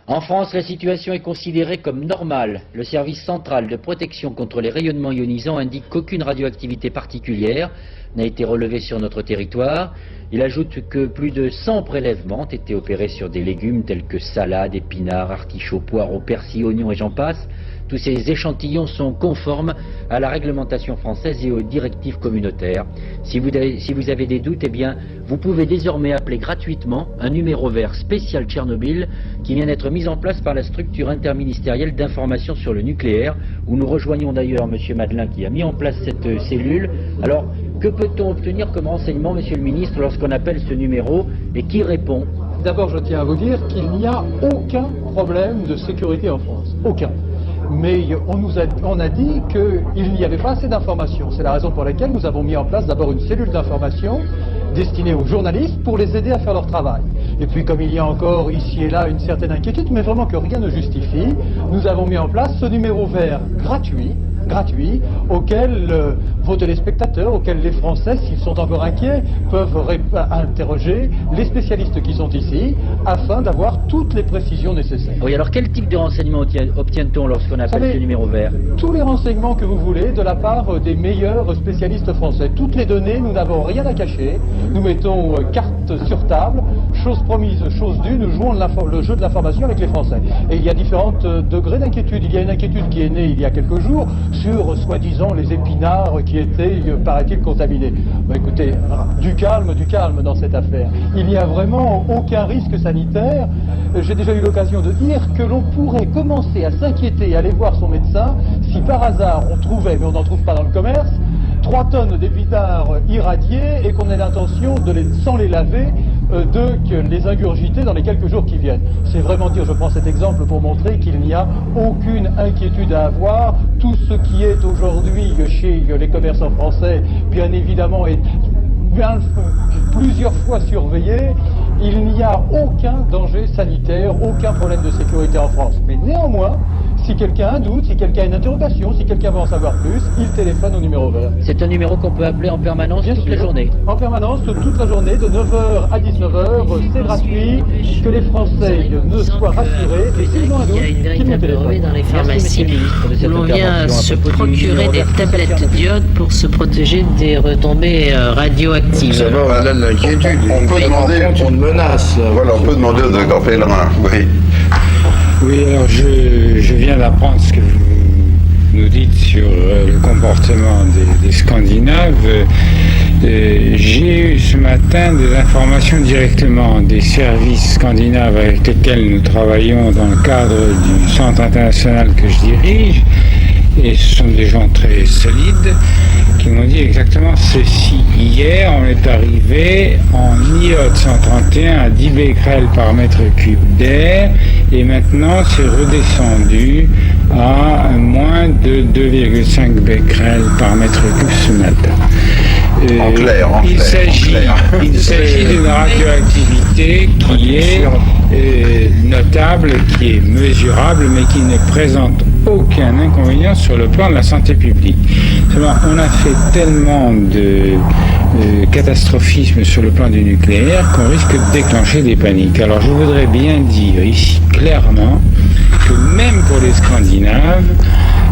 En France, la situation est considérée comme normale. Le service central de protection contre les rayonnements ionisants indique qu'aucune radioactivité particulière n'a été relevée sur notre territoire. Il ajoute que plus de 100 prélèvements ont été opérés sur des légumes tels que salades, épinards, artichauts, poireaux, persil, oignons et j'en passe. Tous ces échantillons sont conformes à la réglementation française et aux directives communautaires. Si vous avez des doutes, eh bien, vous pouvez désormais appeler gratuitement un numéro vert spécial Tchernobyl qui vient d'être mis en place par la structure interministérielle d'information sur le nucléaire, où nous rejoignons d'ailleurs M. Madelin qui a mis en place cette cellule. Alors, que peut-on obtenir comme renseignement, Monsieur le Ministre, lorsqu'on appelle ce numéro et qui répond? D'abord, je tiens à vous dire qu'il n'y a aucun problème de sécurité en France. Aucun. Mais on a dit qu'il n'y avait pas assez d'informations. C'est la raison pour laquelle nous avons mis en place d'abord une cellule d'information destinée aux journalistes pour les aider à faire leur travail. Et puis comme il y a encore ici et là une certaine inquiétude, mais vraiment que rien ne justifie, nous avons mis en place ce numéro vert gratuit, auquel vos téléspectateurs, auquel les Français, s'ils sont encore inquiets, peuvent interroger les spécialistes qui sont ici, afin d'avoir toutes les précisions nécessaires. Oui, alors quel type de renseignements obtient-on lorsqu'on appelle ce numéro vert? Tous les renseignements que vous voulez de la part des meilleurs spécialistes français. Toutes les données, nous n'avons rien à cacher. Nous mettons carte sur table, chose promise, chose due, nous jouons le jeu de l'information avec les Français. Et il y a différents degrés d'inquiétude. Il y a une inquiétude qui est née il y a quelques jours sur, soi-disant, les épinards qui étaient, paraît-il, contaminés. Bah, écoutez, du calme dans cette affaire. Il n'y a vraiment aucun risque sanitaire. J'ai déjà eu l'occasion de dire que l'on pourrait commencer à s'inquiéter et aller voir son médecin si par hasard on trouvait, mais on n'en trouve pas dans le commerce, 3 tonnes d'épinards irradiés et qu'on ait l'intention, sans les laver, de les ingurgiter dans les quelques jours qui viennent. C'est vraiment dire, je prends cet exemple pour montrer qu'il n'y a aucune inquiétude à avoir. Tout ce qui est aujourd'hui chez les commerçants français, bien évidemment, est plusieurs fois surveillé. Il n'y a aucun danger sanitaire, aucun problème de sécurité en France. Mais néanmoins, si quelqu'un a un doute, si quelqu'un a une interrogation, si quelqu'un veut en savoir plus, il téléphone au numéro vert. C'est un numéro qu'on peut appeler en permanence toute la journée? En permanence, toute la journée, de 9h à 19h, c'est gratuit. Que les Français ne soient rassurés. Et s'ils ont un doute, il y a une qu'ils nous véritable ruée téléphonent. dans les pharmacies où l'on vient se procurer des tablettes d'iode pour se protéger des retombées radioactives. Ça va au-delà de l'inquiétude. On peut demander une menace. Voilà, on peut demander au docteur Pellerin, oui. Oui, alors je viens d'apprendre ce que vous nous dites sur le comportement des Scandinaves. J'ai eu ce matin des informations directement des services scandinaves avec lesquels nous travaillons dans le cadre du centre international que je dirige. Et ce sont des gens très solides qui m'ont dit exactement ceci. Hier, on est arrivé en iode 131 à 10 becquerels par mètre cube d'air et maintenant c'est redescendu à moins de 2,5 becquerels par mètre cube ce matin. En clair. Il s'agit d'une radioactivité qui est notable, qui est mesurable, mais qui ne présente aucun inconvénient sur le plan de la santé publique. Seulement, on a fait tellement de catastrophisme sur le plan du nucléaire qu'on risque de déclencher des paniques. Alors je voudrais bien dire ici clairement que même pour les Scandinaves,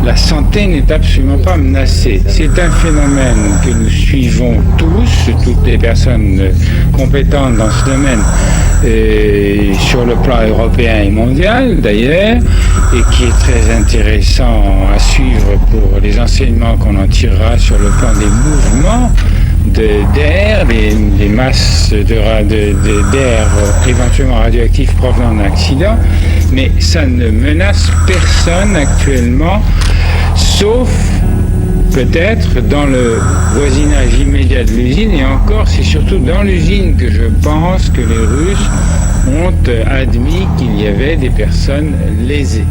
la santé n'est absolument pas menacée. C'est un phénomène que nous suivons tous, toutes les personnes compétentes dans ce domaine, sur le plan européen et mondial d'ailleurs, et qui est très intéressant à suivre pour les enseignements qu'on en tirera sur le plan des mouvements d'air, des masses d'air éventuellement radioactifs provenant d'un accident, mais ça ne menace personne actuellement, sauf peut-être dans le voisinage immédiat de l'usine, et encore c'est surtout dans l'usine que je pense que les Russes ont admis qu'il y avait des personnes lésées.